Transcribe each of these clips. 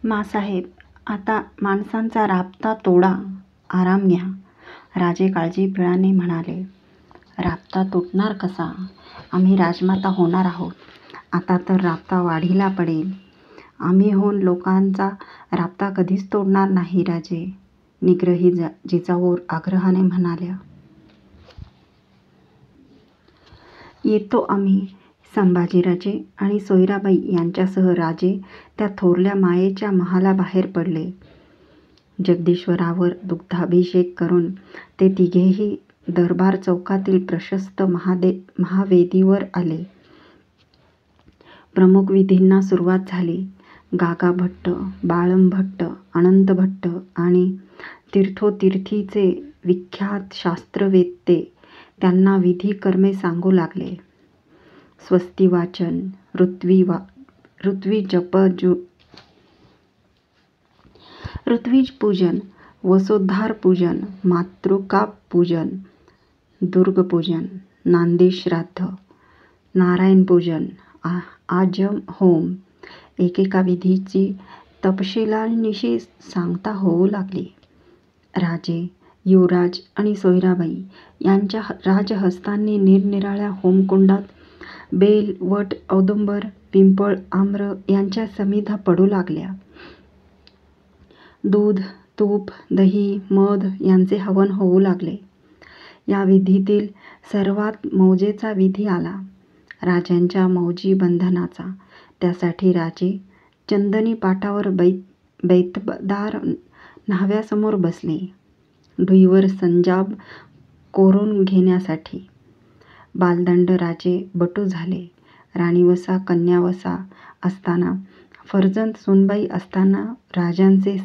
मासाहेब, आता माणसांचा राबता तोडा, आराम घ्या, राजे काळजीपणाने म्हणाले. राबता तुटणार कसा? आम्ही राजमाता होणार आहोत. आता तर राबता वाढीला पडेल. आम्ही होऊन लोकांचा राबता कधीच तोडणार नाही राजे, निग्रही जिजाऊ आग्रहाने म्हणाल्या. येतो आम्ही. संभाजीराजे आणि सोयराबाई यांच्यासह राजे त्या थोरल्या मायेच्या महालाबाहेर पडले. जगदीश्वरावर दुग्धाभिषेक करून ते तिघेही दरबार चौकातील प्रशस्त महावेदीवर आले. प्रमुख विधींना सुरुवात झाली. गागाभट्ट, बाळमभट्ट, अनंतभट्ट आणि तीर्थोतीर्थीचे विख्यात शास्त्रवेत्ते त्यांना विधी कर्मे सांगू लागले. स्वस्ती वाचन, ऋत्विज पूजन, वसोद्धार पूजन, मातृका पूजन, दुर्गपूजन, नांदी श्राद्ध, नारायण पूजन, आजम होम, एकेका विधीची तपशिलांनिशी सांगता होऊ लागली. राजे, युवराज आणि सोयराबाई यांच्या राजहस्तांनी निरनिराळ्या होमकुंडात बेल, वट, औदुंबर, पिंपळ, आम्र यांच्या समिधा पडू लागल्या. दूध, तूप, दही, मध यांचे हवन होऊ लागले. या विधीतील सर्वात मौजेचा विधी आला, राजांच्या मौजी बंधनाचा. त्यासाठी राजे चंदनी पाटावर बैतदार न्हाव्यासमोर बसले, ढुईवर संजाब कोरून घेण्यासाठी. बालदंड राजे बटू झाले. राणीवसा कन्यावसा असताना, फर्जंद सूनबाई असताना राजांचे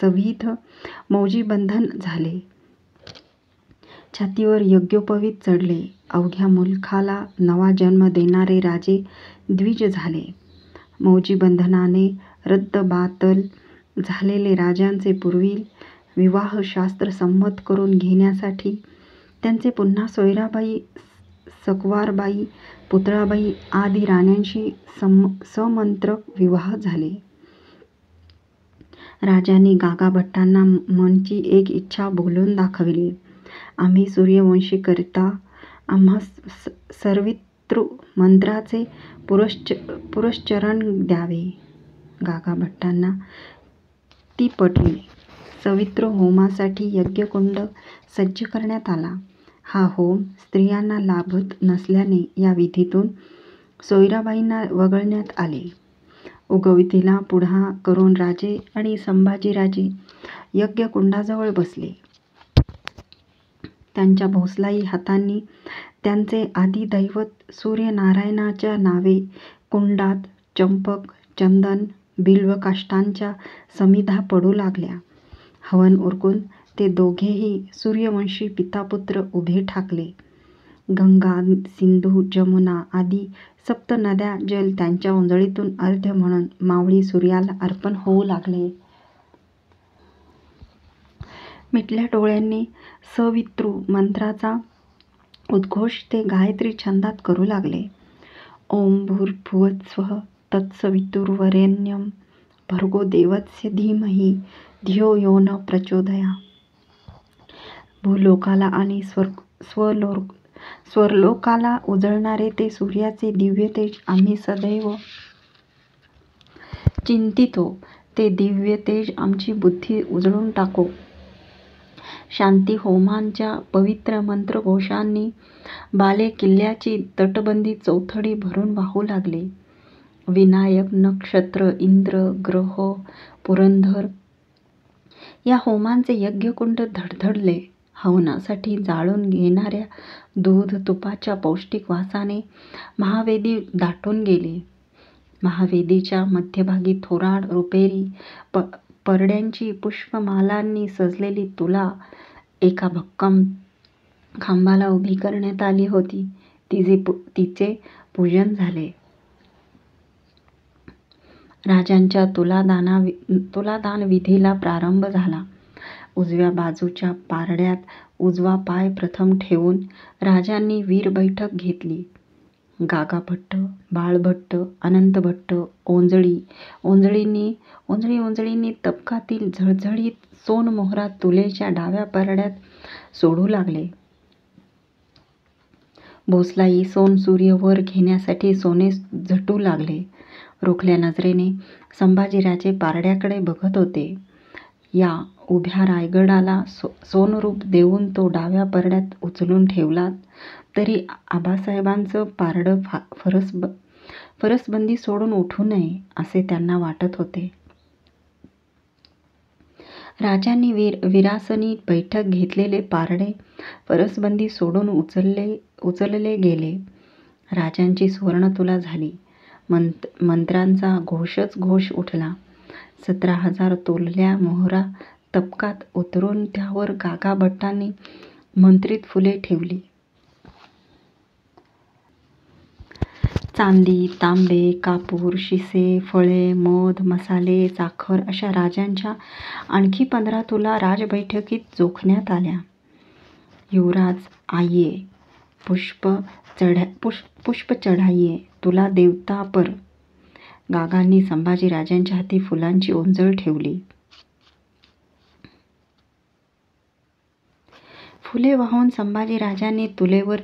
सविध मौजी बंधन झाले. छातीवर यज्ञोपवीत चढले. अवघ्या मुलखाला नवा जन्म देणारे राजे द्विज झाले. मौजी बंधनाने रद्दबातल झालेले राजांचे पूर्वील विवाहशास्त्र संमत करून घेण्यासाठी त्यांचे पुन्हा सोयराबाई, सकवारबाई, पुतळाबाई आदी राण्यांशी समंत्रक विवाह झाले. राजांनी गागाभट्टांना मनची एक इच्छा बोलून दाखविली. आम्ही सूर्यवंशीकरिता आम्हा सवितृ मंत्राचे पुरश्चरण द्यावे. गागाभट्टांना ती पटली. सवितृ होमासाठी यज्ञकुंड सज्ज करण्यात आला. हा होम स्त्रियांना लाभत नसल्याने या विधीतून सोयराबाईंना वगळण्यात आले. उगवतीला पुढा करून राजे आणि संभाजीराजे यज्ञकुंडाजवळ बसले. त्यांच्या भोसलाई हातांनी त्यांचे आदिदैवत सूर्यनारायणाच्या नावे कुंडात चंपक, चंदन, बिल्वकाष्ठांच्या समिधा पडू लागल्या. हवन उरकून ते दोघेही सूर्यवंशी पितापुत्र उभे ठाकले. गंगा, सिंधू, जमुना आदी सप्त नद्या जल त्यांच्या उंजळीतून अर्घ्य म्हणून मावळी सूर्याला अर्पण होऊ लागले. मिटल्या डोळ्यांनी सवितृ मंत्राचा उद्घोष ते गायत्री छंदात करू लागले. ओम भूर्भुवस्वः तत्सवितुर्वरेण्यं भर्गो देवस्य धीमहि धियो यो न प्रचोदयात्. भूलोकाला आणि स्वर्लोकाला उजळणारे ते सूर्याचे दिव्य तेज आम्ही सदैव चिंतितो. ते दिव्य तेज आमची बुद्धी उजळून टाको. शांती होमांच्या पवित्र मंत्रघोषांनी बाले किल्ल्याची तटबंदी चौथडी भरून वाहू लागली. विनायक, नक्षत्र, इंद्र, ग्रह, पुरंदर या होमांचे यज्ञकुंड धडधडले. हवनासाठी जाळून घेणाऱ्या दूध तुपाच्या पौष्टिक वासाने महावेदी दाटून गेली. महावेदीच्या मध्यभागी थोराड रुपेरी परड्यांची पुष्पमालांनी सजलेली तुला एका भक्कम खांबाला उभी करण्यात आली होती. तिचे पूजन झाले. राजांच्या तुलादान विधीला प्रारंभ झाला. उजव्या बाजूच्या पारड्यात उजवा पाय प्रथम ठेवून राजांनी वीर बैठक घेतली. गागा भट्ट, बाळ भट्ट, अनंत भट्ट, ओंजळींनी तबकातील झळझळीत सोन मोहरा तुलेच्या डाव्या परड्यात सोडू लागले. भोसलाई सोन सूर्य वर घेण्यासाठी सोने झटू लागले. रोखल्या नजरेने संभाजीराजे पारड्याकडे बघत होते. या उभ्या रायगडाला सोनरूप देऊन तो डाव्या परड्यात उचलून ठेवला तरी आबासाहेबांचं पारडं फरसबंदी सोडून उठू नये असे त्यांना वाटत होते. राजांनी विरासनी बैठक घेतलेले पारडे फरसबंदी सोडून उचलले गेले. राजांची सुवर्णतुला झाली. मंत्र्यांचा घोषच घोष उठला. 17,000 तोलल्या मोहरा तबकात उतरून त्यावर गागा भट्टांनी मंत्रित फुले ठेवली. चांदी, तांबे, कापूर, शिसे, फळे, मध, मसाले, साखर अशा राजांच्या आणखी 15 तुला राजबैठकीत जोखण्यात आल्या. युवराज आइये, पुष्प चढाइये, तुला देवता पर. गागांनी संभाजीराजांच्या हाती फुलांची ओंजळ ठेवली. फुले वाहून संभाजीराजांनी तुलेवर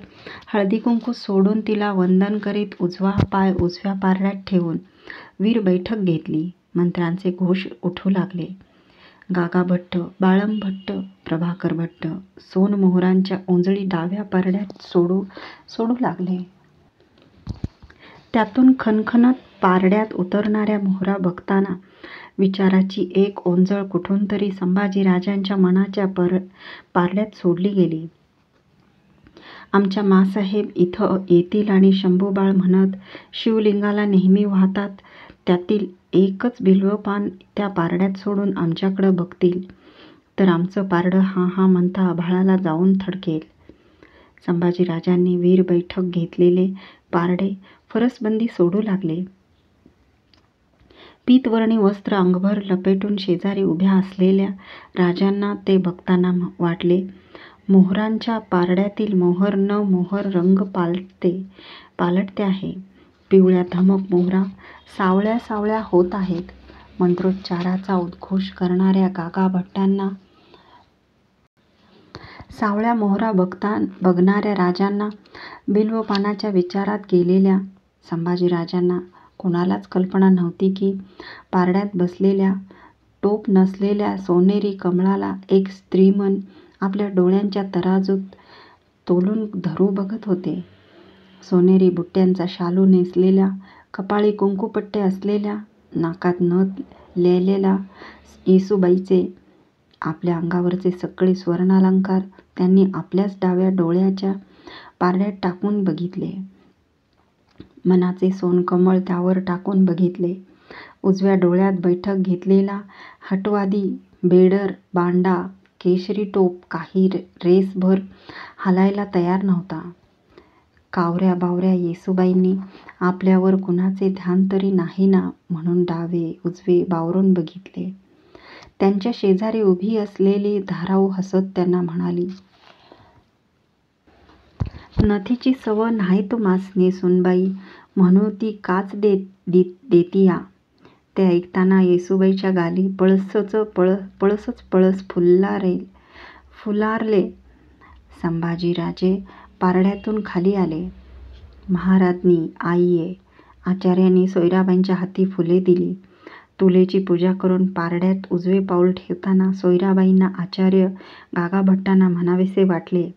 हळदीकुंकू सोडून तिला वंदन करीत उजवा पाय उजव्या पारड्यात ठेवून वीर बैठक घेतली. मंत्र्यांचे घोष उठू लागले. गागा भट्ट, बाळम भट्ट, प्रभाकर भट्ट सोन मोहरांच्या ओंजळी डाव्या पारड्यात सोडू लागले. त्यातून खणखणत पारड्यात उतरणाऱ्या मोहरा बघताना विचाराची एक ओंजळ कुठून तरी संभाजीराजांच्या मनाच्या पारड्यात सोडली गेली. आमच्या माँसाहेब इथं येतील आणि शंभूबाळ म्हणत शिवलिंगाला नेहमी वाहतात त्यातील एकच बिल्वपान त्या पारड्यात सोडून आमच्याकडं बघतील तर आमचं पारडं हा म्हणता आभाळाला जाऊन थडकेल. संभाजीराजांनी वीर बैठक घेतलेले पारडे फरसबंदी सोडू लागले. पीतवर्णी वस्त्र अंगभर लपेटून शेजारी उभ्या असलेल्या राजांना ते बघताना वाटले मोहरांच्या पारड्यातील मोहर न मोहर रंग पालटते आहे. पिवळ्या धमक मोहरा सावळ्या होत आहेत. मंत्रोच्चाराचा उद्घोष करणाऱ्या गागा भट्टांना, सावळ्या मोहरा बघणाऱ्या राजांना, बिल्वपानाच्या विचारात गेलेल्या संभाजीराजांना कोणालाच कल्पना नव्हती की पारड्यात बसलेल्या टोप नसलेल्या सोनेरी कमळाला एक स्त्रीमन आपल्या डोळ्यांच्या तराजूत तोलून धरू बघत होते. सोनेरी बुट्ट्यांचा शालू नेसलेल्या, कपाळी कुंकुपट्टे असलेल्या, नाकात नथ लेलेल्या येसूबाईचे आपल्या अंगावरचे सगळे स्वर्णालंकार त्यांनी आपल्याच डाव्या डोळ्याच्या पारड्यात टाकून बघितले. मनाचे सोनकमळ त्यावर टाकून बघितले. उजव्या डोळ्यात बैठक घेतलेला हटवादी बेडर बांडा केशरी टोप काही रेसभर हालायला तयार नव्हता. कावऱ्या बावऱ्या येसूबाईंनी आपल्यावर कुणाचे ध्यान तरी नाही ना म्हणून डावे उजवे बावरून बघितले. त्यांच्या शेजारी उभी असलेली धाराऊ हसत त्यांना म्हणाली, नथीची सव नाही तुम्हासनी सुनबाई म्हणू ती काच देतीया. ते ऐकताना येसूबाईच्या गाली पळस फुलारले. संभाजीराजे पारड्यातून खाली आले. महाराज्ञी आइये. आचार्यांनी सोयराबाईंच्या हाती फुले दिली. तुलेची पूजा करून पारड्यात उजवे पाऊल ठेवताना सोयराबाईंना आचार्य गागा भट्टांना म्हणावेसे वाटले,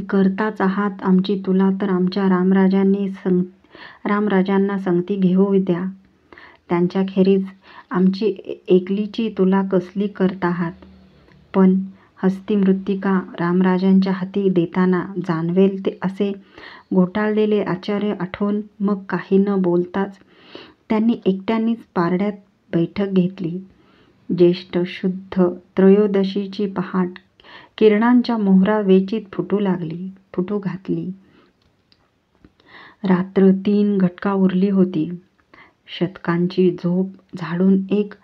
करताच आहात आमची तुला तर आमच्या रामराजांना संगती घेऊ द्या. त्यांच्याखेरीज आमची एकलीची तुला कसली करत आहात. पण हस्तिमृत्तिका रामराजांच्या हाती देताना जाणवेल ते असे घोटाळलेले आचार्य आठवून मग काही न बोलताच त्यांनी एकट्यानेच पारड्यात बैठक घेतली. ज्येष्ठ शुद्ध त्रयोदशीची पहाट किरणांच्या मोहरा वेचीत फुटू घातली. रात्र 3 घटका उरली होती. शतकांची झोप झाडून एक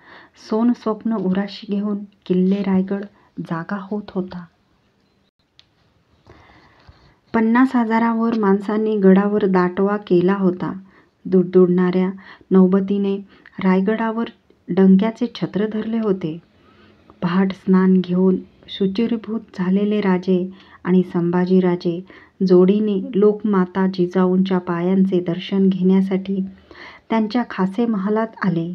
सोनस्वप्न उराशी घेऊन किल्ले रायगड जागा होत होता. 50,000वर माणसांनी गडावर दाटवा केला होता. दुडदुडणाऱ्या नौबतीने रायगडावर डंक्याचे छत्र धरले होते. पहाट स्नान घेऊन शुचिर्भूत झालेले राजे आणि संभाजीराजे जोडीने लोकमाता जिजाऊंच्या पायांचे दर्शन घेण्यासाठी त्यांच्या खासे महालात आले.